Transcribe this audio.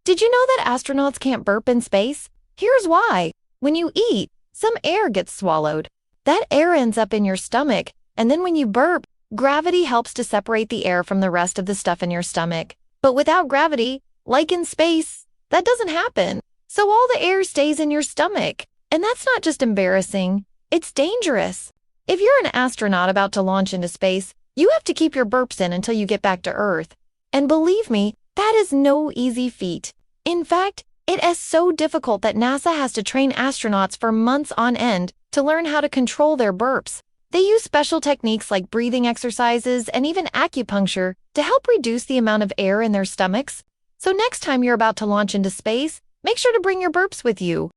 Did you know that astronauts can't burp in space? Here's why. When you eat, some air gets swallowed. That air ends up in your stomach, and then when you burp, gravity helps to separate the air from the rest of the stuff in your stomach. But without gravity, like in space, that doesn't happen. So all the air stays in your stomach. And that's not just embarrassing, it's dangerous. If you're an astronaut about to launch into space, you have to keep your burps in until you get back to Earth. And believe me, that is no easy feat. In fact, it is so difficult that NASA has to train astronauts for months on end to learn how to control their burps. They use special techniques like breathing exercises and even acupuncture to help reduce the amount of air in their stomachs. So next time you're about to launch into space, make sure to bring your burps with you.